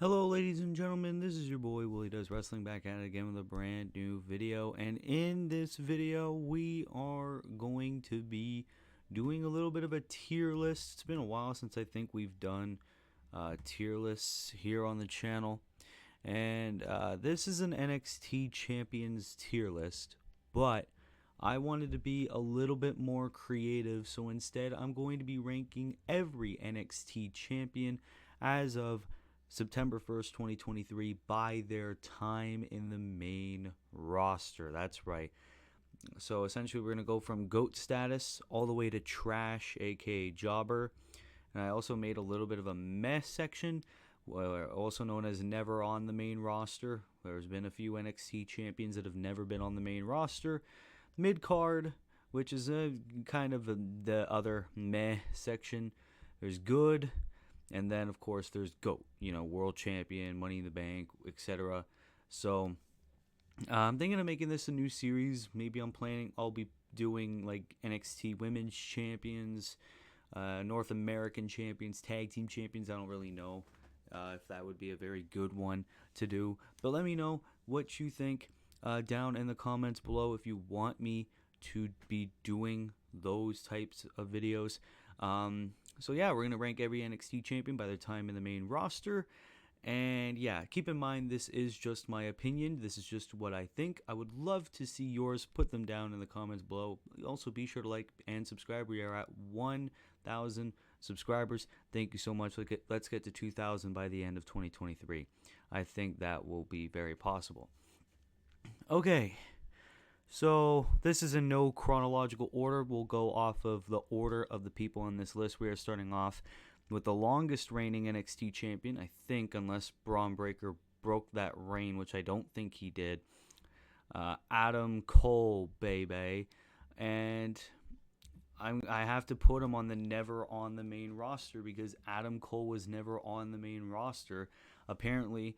Hello, ladies and gentlemen. This is your boy Willie Does Wrestling back at it again with a brand new video. And in this video, we are going to be doing a little bit of a tier list. It's been a while since I think we've done tier lists here on the channel. And this is an NXT Champions tier list, but I wanted to be a little bit more creative. So instead, I'm going to be ranking every NXT champion as of September 1st, 2023 by their time in the main roster. That's right. So essentially we're going to go from GOAT status all the way to trash, aka jobber. And I also made a little bit of a mess section, also known as never on the main roster. There's been a few NXT champions that have never been on the main roster. Mid-card, which is the other meh section. There's good. And then, of course, there's GOAT, world champion, Money in the Bank, etc. So, I'm thinking of making this a new series. Maybe I'll be doing, like, NXT Women's Champions, North American Champions, Tag Team Champions. I don't really know if that would be a very good one to do. But let me know what you think down in the comments below if you want me to be doing those types of videos. So yeah, we're going to rank every NXT champion by their time in the main roster. And yeah, keep in mind, this is just my opinion. This is just what I think. I would love to see yours. Put them down in the comments below. Also, be sure to like and subscribe. We are at 1,000 subscribers. Thank you so much. Let's get to 2,000 by the end of 2023. I think that will be very possible. Okay. So this is in no chronological order. We'll go off of the order of the people on this list. We are starting off with the longest reigning NXT champion, I think, unless Braun Breaker broke that reign, which I don't think he did. Adam Cole, baby. And I have to put him on the never on the main roster because Adam Cole was never on the main roster. Apparently,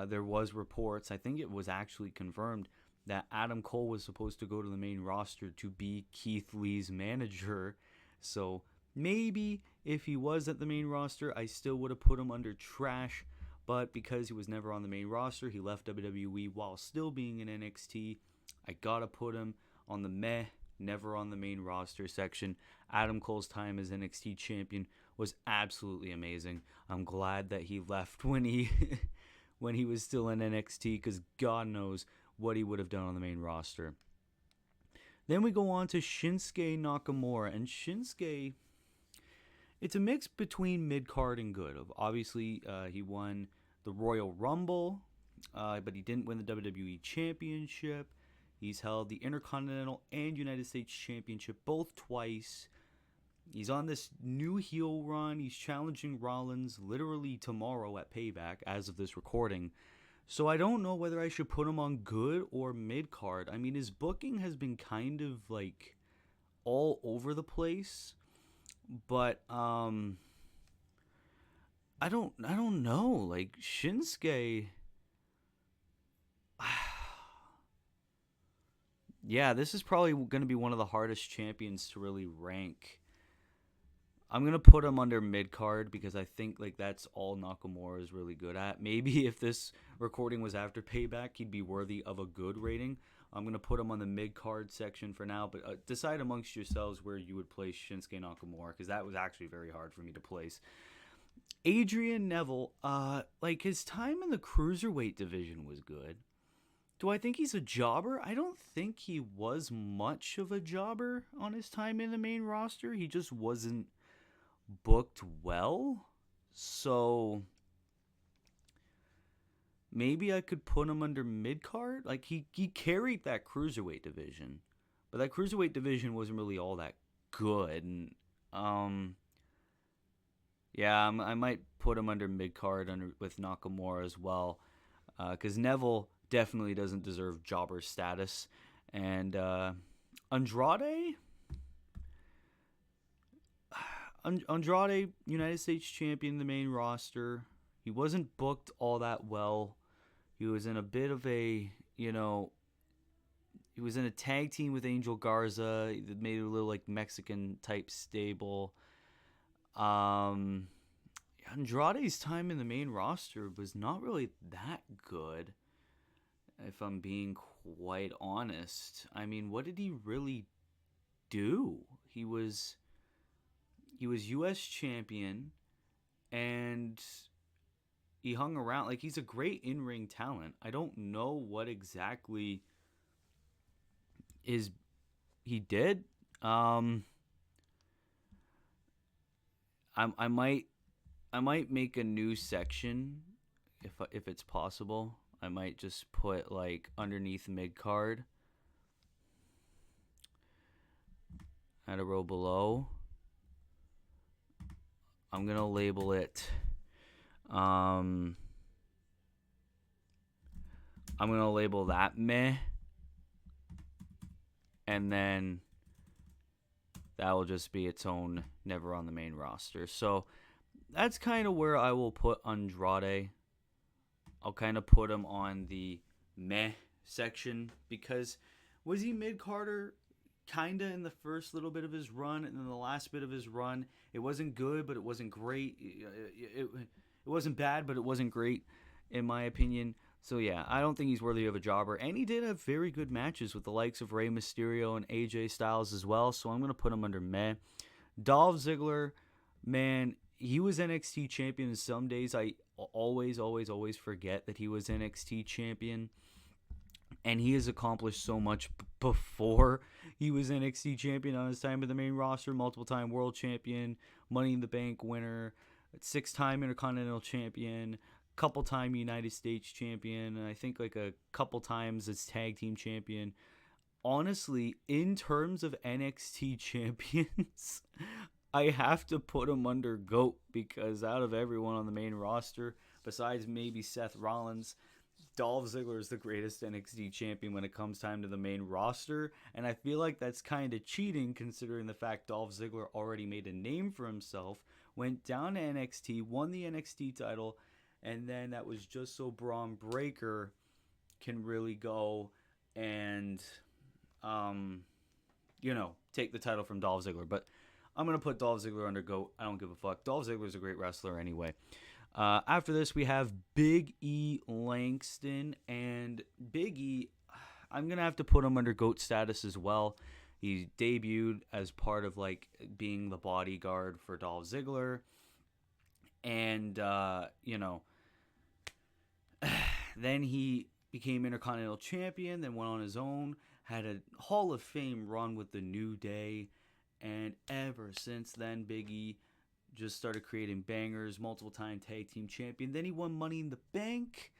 there was reports, I think it was actually confirmed, that Adam Cole was supposed to go to the main roster to be Keith Lee's manager. So maybe if he was at the main roster, I still would have put him under trash. But because he was never on the main roster, he left WWE while still being in NXT. I gotta put him on the meh, never on the main roster section. Adam Cole's time as NXT champion was absolutely amazing. I'm glad that he left when he when he was still in NXT, because God knows what he would have done on the main roster. Then we go on to Shinsuke Nakamura. And Shinsuke, it's a mix between mid-card and good. Obviously, he won the Royal Rumble, but he didn't win the WWE Championship. He's held the Intercontinental and United States Championship both twice. He's on this new heel run. He's challenging Rollins literally tomorrow at Payback as of this recording. So I don't know whether I should put him on good or mid-card. I mean, his booking has been kind of like all over the place, but I don't know. Like Shinsuke, yeah, this is probably going to be one of the hardest champions to really rank. I'm going to put him under mid-card because I think like that's all Nakamura is really good at. Maybe if this recording was after Payback, he'd be worthy of a good rating. I'm going to put him on the mid-card section for now, but decide amongst yourselves where you would place Shinsuke Nakamura, because that was actually very hard for me to place. Adrian Neville, like his time in the Cruiserweight division was good. Do I think he's a jobber? I don't think he was much of a jobber on his time in the main roster. He just wasn't booked well, so maybe I could put him under mid-card. Like he carried that Cruiserweight division, but that Cruiserweight division wasn't really all that good. And yeah, I might put him under mid-card with Nakamura as well, because Neville definitely doesn't deserve jobber status. And Andrade, United States champion in the main roster. He wasn't booked all that well. He was in a bit of a, he was in a tag team with Angel Garza that made it a little like Mexican type stable. Andrade's time in the main roster was not really that good, if I'm being quite honest. I mean, what did he really do? He was US champion, and he hung around. Like, he's a great in-ring talent. I don't know what exactly is he did. I might make a new section if it's possible. I might just put like underneath mid card at a row below. I'm gonna label it. I'm gonna label that meh, and then that will just be its own never on the main roster. So that's kind of where I will put Andrade. I'll kind of put him on the meh section, because was he mid-carder kind of in the first little bit of his run, and then the last bit of his run, it wasn't good, but it wasn't great. It wasn't bad, but it wasn't great, in my opinion. So yeah, I don't think he's worthy of a jobber, and he did have very good matches with the likes of Rey Mysterio and AJ Styles as well, so I'm going to put him under meh. Dolph Ziggler, man, he was NXT champion, and some days I always forget that he was NXT champion. And he has accomplished so much before he was NXT champion on his time in the main roster. Multiple-time world champion, Money in the Bank winner, 6-time Intercontinental champion, couple-time United States champion, and I think like a couple times as tag team champion. Honestly, in terms of NXT champions, I have to put him under GOAT, because out of everyone on the main roster, besides maybe Seth Rollins, Dolph Ziggler is the greatest NXT champion when it comes time to the main roster, and I feel like that's kind of cheating, considering the fact Dolph Ziggler already made a name for himself, went down to NXT, won the NXT title, and then that was just so Braun Breaker can really go and, take the title from Dolph Ziggler. But I'm going to put Dolph Ziggler under GOAT. I don't give a fuck. Dolph Ziggler is a great wrestler anyway. After this, we have Big E Langston. And Big E, I'm going to have to put him under GOAT status as well. He debuted as part of, like, being the bodyguard for Dolph Ziggler. And, then he became Intercontinental Champion, then went on his own, had a Hall of Fame run with the New Day. And ever since then, Big E just started creating bangers, multiple-time tag team champion. Then he won Money in the Bank,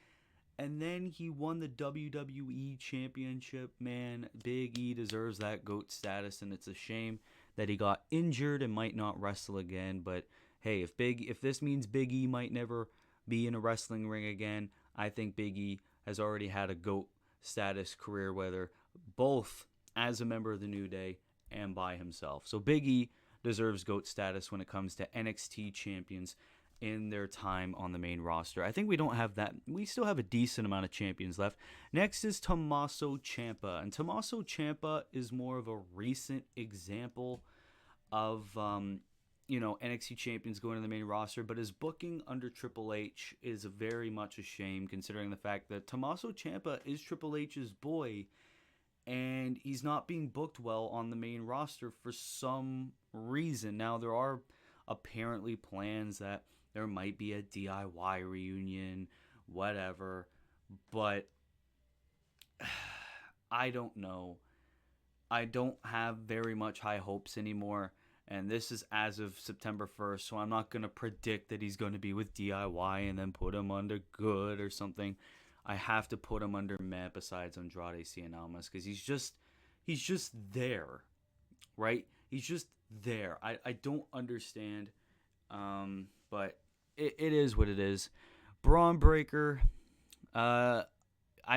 and then he won the WWE Championship. Man, Big E deserves that GOAT status, and it's a shame that he got injured and might not wrestle again. But hey, if this means Big E might never be in a wrestling ring again, I think Big E has already had a GOAT status career, whether both as a member of the New Day and by himself. So Big E deserves GOAT status when it comes to NXT champions in their time on the main roster. I think we don't have that. We still have a decent amount of champions left. Next is Tommaso Ciampa. And Tommaso Ciampa is more of a recent example of, NXT champions going to the main roster. But his booking under Triple H is very much a shame, considering the fact that Tommaso Ciampa is Triple H's boy, and he's not being booked well on the main roster for some reason. Now, there are apparently plans that there might be a DIY reunion, whatever, but I don't know. I don't have very much high hopes anymore, and this is as of September 1st, so I'm not going to predict that he's going to be with DIY and then put him under good or something. I have to put him under meh besides Andrade Cien Almas, because he's just there, right? He's just there. I don't understand, but it is what it is. Braun Breaker, I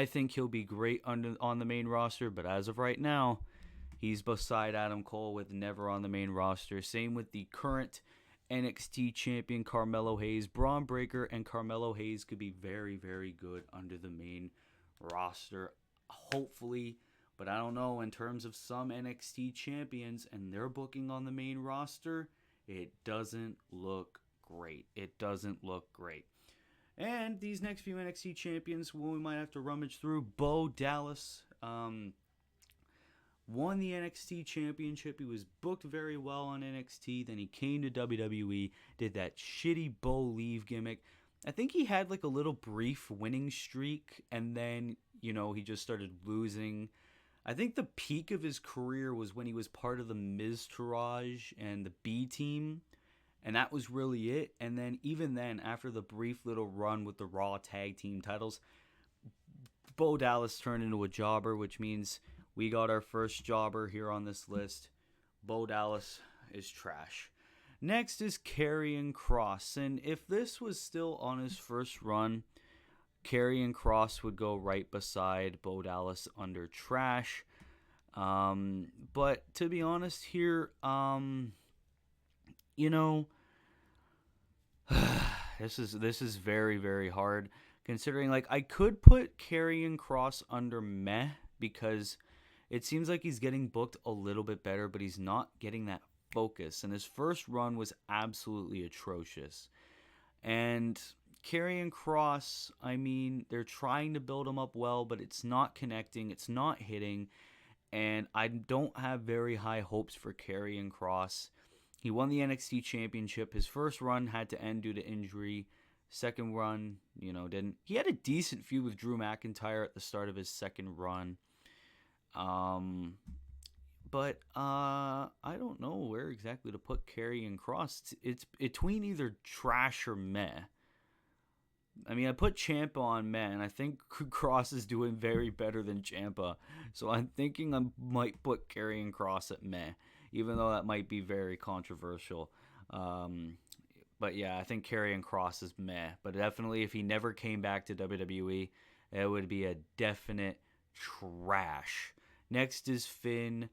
think he'll be great on the main roster, but as of right now, he's beside Adam Cole with never on the main roster. Same with the current NXT champion Carmelo Hayes. Braun Breaker and Carmelo Hayes could be very, very good under the main roster, hopefully, but I don't know. In terms of some NXT champions and their booking on the main roster, it doesn't look great. It doesn't look great. And these next few NXT champions, well, we might have to rummage through. Bo Dallas won the NXT championship. He was booked very well on NXT. Then he came to WWE, did that shitty Bo leave gimmick. I think he had like a little brief winning streak, and then, he just started losing. I think the peak of his career was when he was part of the Miztourage and the B team, and that was really it. And then even then, after the brief little run with the Raw tag team titles, Bo Dallas turned into a jobber, which means we got our first jobber here on this list. Bo Dallas is trash. Next is Karrion Kross, and if this was still on his first run, Karrion Kross would go right beside Bo Dallas under trash. But to be honest here, this is very, very hard, considering like I could put Karrion Kross under meh, because it seems like he's getting booked a little bit better, but he's not getting that focus. And his first run was absolutely atrocious. And Karrion Kross, I mean, they're trying to build him up well, but it's not connecting, it's not hitting, and I don't have very high hopes for Karrion Kross. He won the NXT championship. His first run had to end due to injury. Second run, didn't. He had a decent feud with Drew McIntyre at the start of his second run. But I don't know where exactly to put Karrion Kross. It's between either trash or meh. I mean, I put Ciampa on meh, and I think Kross is doing very better than Ciampa. So I'm thinking I might put Karrion Kross at meh, even though that might be very controversial. But yeah, I think Karrion Kross is meh. But definitely, if he never came back to WWE, it would be a definite trash. Next is Finn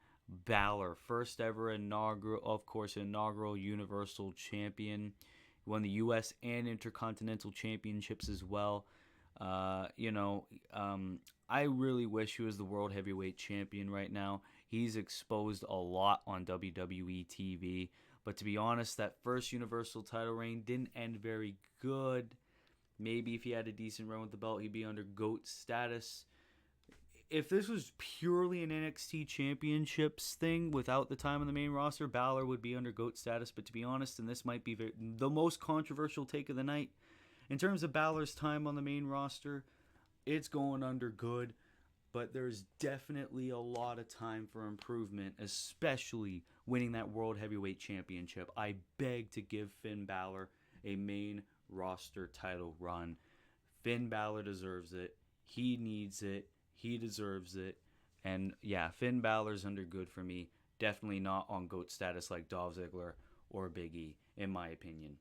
Balor, first ever inaugural Universal Champion. He won the U.S. and Intercontinental Championships as well. I really wish he was the World Heavyweight Champion right now. He's exposed a lot on WWE TV. But to be honest, that first Universal title reign didn't end very good. Maybe if he had a decent run with the belt, he'd be under GOAT status. If this was purely an NXT Championships thing without the time on the main roster, Balor would be under GOAT status. But to be honest, and this might be the most controversial take of the night, in terms of Balor's time on the main roster, it's going under good. But there's definitely a lot of time for improvement, especially winning that World Heavyweight Championship. I beg to give Finn Balor a main roster title run. Finn Balor deserves it. He needs it. He deserves it. And yeah, Finn Balor's under good for me. Definitely not on GOAT status like Dolph Ziggler or Big E, in my opinion.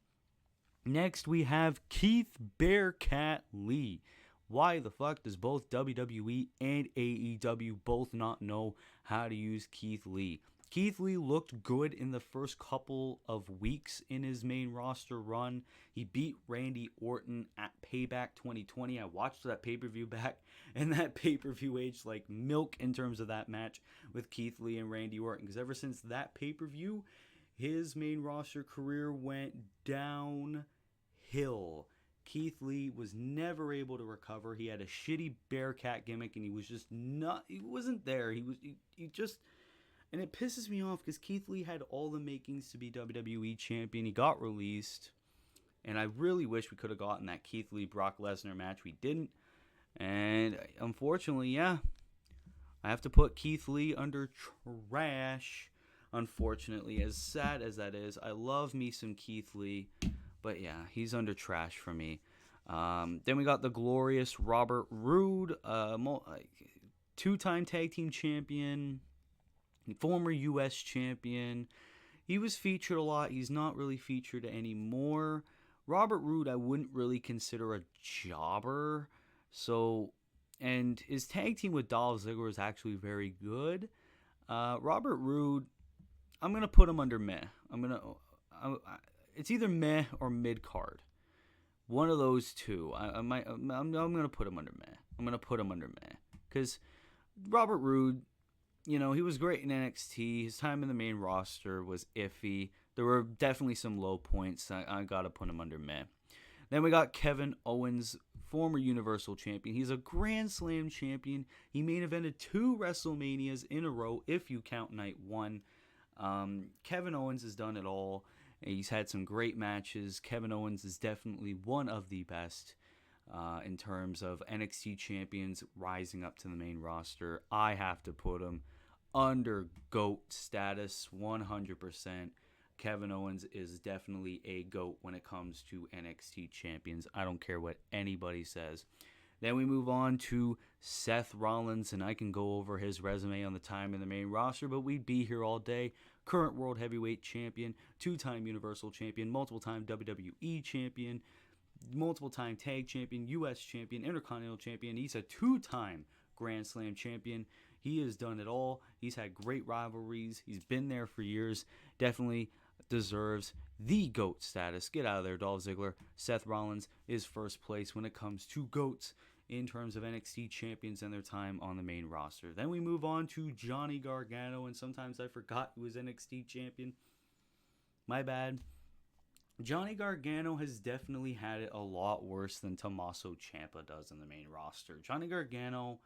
Next, we have Keith Bearcat Lee. Why the fuck does both WWE and AEW both not know how to use Keith Lee? Keith Lee looked good in the first couple of weeks in his main roster run. He beat Randy Orton at Payback 2020. I watched that pay-per-view back, and that pay-per-view aged like milk in terms of that match with Keith Lee and Randy Orton. Because ever since that pay-per-view, his main roster career went downhill. Keith Lee was never able to recover. He had a shitty Bearcat gimmick, and he wasn't there. He just... And it pisses me off because Keith Lee had all the makings to be WWE champion. He got released. And I really wish we could have gotten that Keith Lee-Brock Lesnar match. We didn't. And unfortunately, yeah, I have to put Keith Lee under trash. Unfortunately, as sad as that is, I love me some Keith Lee. But yeah, he's under trash for me. Then we got the glorious Robert Roode, two-time tag team champion. Former U.S. champion. He was featured a lot. He's not really featured anymore. Robert Roode, I wouldn't really consider a jobber. And his tag team with Dolph Ziggler is actually very good. Robert Roode, I'm going to put him under meh. It's either meh or mid-card. One of those two. I'm going to put him under meh. Because Robert Roode, he was great in NXT. His time in the main roster was iffy. There were definitely some low points. I got to put him under meh. Then we got Kevin Owens, former Universal Champion. He's a Grand Slam champion. He main evented 2 WrestleManias in a row, if you count night 1. Kevin Owens has done it all. He's had some great matches. Kevin Owens is definitely one of the best in terms of NXT champions rising up to the main roster. I have to put him under GOAT status 100%. Kevin Owens is definitely a GOAT when it comes to NXT champions. I don't care what anybody says. Then we move on to Seth Rollins, and I can go over his resume on the time in the main roster, but we'd be here all day. Current World Heavyweight Champion, 2-time Universal Champion, multiple-time WWE Champion, multiple-time Tag Champion, U.S. Champion, Intercontinental Champion. He's a 2-time Grand Slam Champion. He has done it all. He's had great rivalries. He's been there for years. Definitely deserves the GOAT status. Get out of there, Dolph Ziggler. Seth Rollins is first place when it comes to GOATs in terms of NXT champions and their time on the main roster. Then we move on to Johnny Gargano, and sometimes I forgot he was NXT champion. My bad. Johnny Gargano has definitely had it a lot worse than Tommaso Ciampa does in the main roster. Johnny Gargano,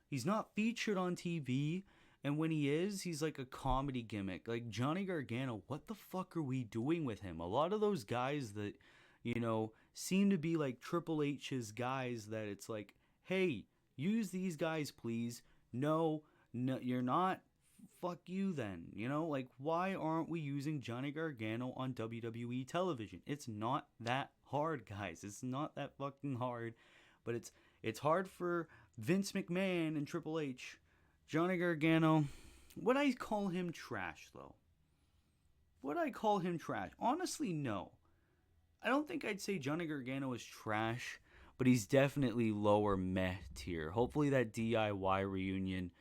he's not featured on TV, and when he is, he's like a comedy gimmick. Like, Johnny Gargano, what the fuck are we doing with him? A lot of those guys that, seem to be like Triple H's guys that it's like, hey, use these guys, please. No, you're not. Fuck you then. Like, why aren't we using Johnny Gargano on WWE television? It's not that hard, guys. It's not that fucking hard. But it's hard for Vince McMahon and Triple H. Johnny Gargano, would I call him trash, though? Would I call him trash? Honestly, no. I don't think I'd say Johnny Gargano is trash, but he's definitely lower meh tier. Hopefully that DIY reunion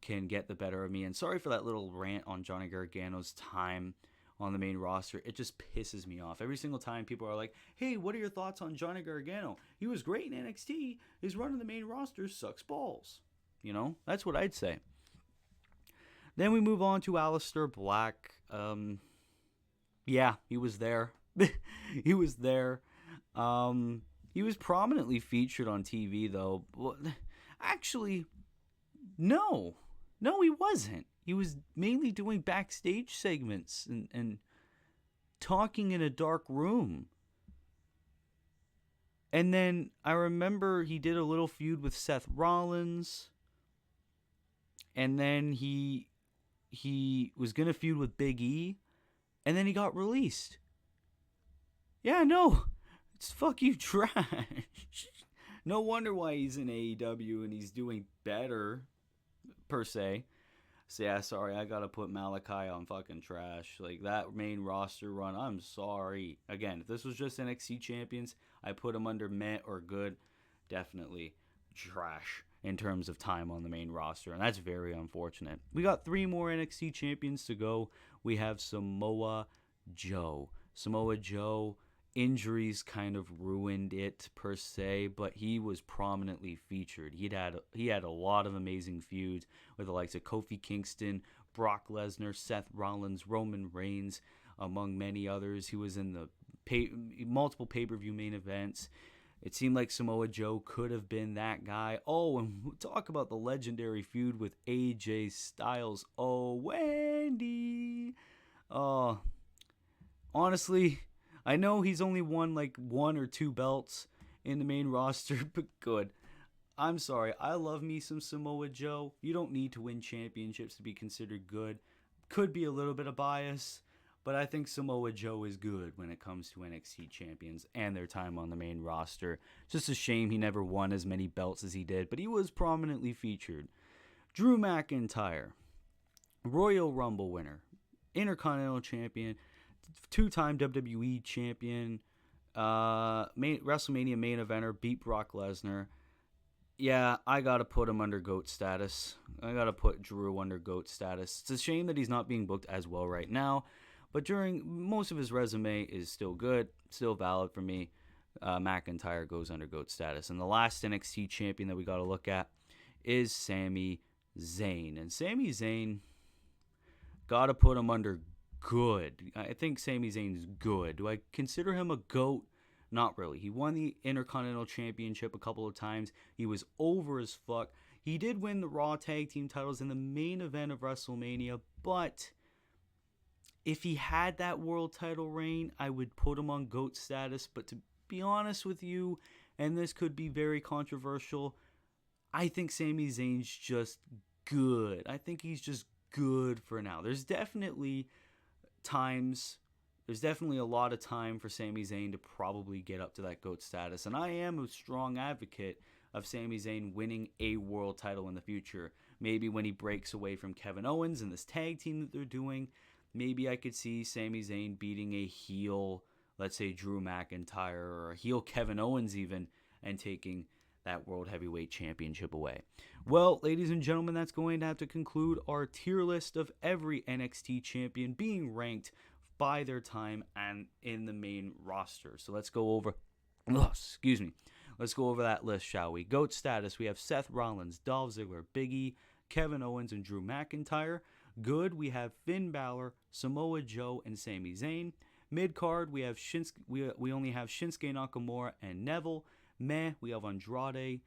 can get the better of me. And sorry for that little rant on Johnny Gargano's time on the main roster. It just pisses me off. Every single time people are like, hey, what are your thoughts on Johnny Gargano? He was great in NXT. His run in the main roster sucks balls. That's what I'd say. Then we move on to Aleister Black. Yeah, he was there. He was there. He was prominently featured on TV, though. Actually, no, he wasn't. He was mainly doing backstage segments and talking in a dark room. And then I remember he did a little feud with Seth Rollins. And then he was going to feud with Big E. And then he got released. Yeah, no. It's fuck you trash. No wonder why he's in AEW and he's doing better, per se. So yeah, sorry, I gotta put Malachi on fucking trash. Like, that main roster run, I'm sorry. Again, if this was just NXT champions, I put him under meh or good. Definitely trash in terms of time on the main roster, and that's very unfortunate. We got 3 more NXT champions to go. We have Samoa Joe. Samoa Joe, injuries kind of ruined it per se, but he was prominently featured. He had a lot of amazing feuds with the likes of Kofi Kingston, Brock Lesnar, Seth Rollins, Roman Reigns, among many others. He was in the multiple pay-per-view main events. It seemed like Samoa Joe could have been that guy. Oh, and we'll talk about the legendary feud with AJ Styles. Oh, Wendy. Oh, honestly, I know he's only won like 1 or 2 belts in the main roster, but good. I'm sorry. I love me some Samoa Joe. You don't need to win championships to be considered good. Could be a little bit of bias, but I think Samoa Joe is good when it comes to NXT champions and their time on the main roster. Just a shame he never won as many belts as he did, but he was prominently featured. Drew McIntyre, Royal Rumble winner, Intercontinental champion, 2-time WWE champion, WrestleMania main eventer, beat Brock Lesnar. Yeah, I gotta put him under GOAT status. I gotta put Drew under GOAT status. It's a shame that he's not being booked as well right now, but during most of his resume is still good, still valid for me. McIntyre goes under GOAT status. And the last NXT champion that we gotta look at is Sami Zayn. And Sami Zayn, gotta put him under good. I think Sami Zayn's good. Do I consider him a GOAT? Not really. He won the Intercontinental Championship a couple of times. He was over as fuck. He did win the Raw Tag Team titles in the main event of WrestleMania, but if he had that world title reign, I would put him on GOAT status. But to be honest with you, and this could be very controversial, I think Sami Zayn's just good. I think he's just good for now. There's definitely a lot of time for Sami Zayn to probably get up to that GOAT status. And I am a strong advocate of Sami Zayn winning a world title in the future. Maybe when he breaks away from Kevin Owens and this tag team that they're doing, maybe I could see Sami Zayn beating a heel, let's say Drew McIntyre, or a heel Kevin Owens even, and taking that World Heavyweight Championship away. Well, ladies and gentlemen, that's going to have to conclude our tier list of every NXT champion being ranked by their time and in the main roster. So let's go over, let's go over that list, shall we? GOAT status, we have Seth Rollins, Dolph Ziggler, Big E, Kevin Owens, and Drew McIntyre. Good, we have Finn Balor, Samoa Joe, and Sami Zayn. Mid-card, we have we only have Shinsuke Nakamura and Neville. Meh, we have Andrade,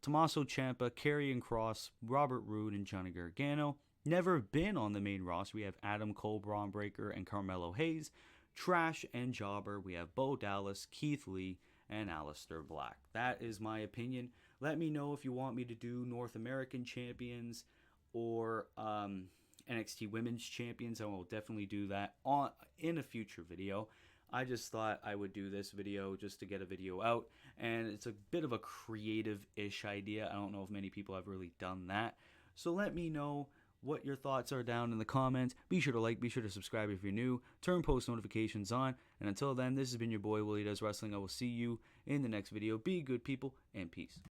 Tommaso Ciampa, Karrion Kross, Robert Roode, and Johnny Gargano. Never been on the main roster, we have Adam Cole, Braun Breaker, and Carmelo Hayes. Trash and Jobber, we have Bo Dallas, Keith Lee, and Aleister Black. That is my opinion. Let me know if you want me to do North American champions or NXT Women's Champions. I will definitely do that in a future video. I just thought I would do this video just to get a video out, and it's a bit of a creative-ish idea. I don't know if many people have really done that. So let me know what your thoughts are down in the comments. Be sure to like, be sure to subscribe if you're new, turn post notifications on, and until then, this has been your boy Willie Does Wrestling. I will see you in the next video. Be good, people, and peace.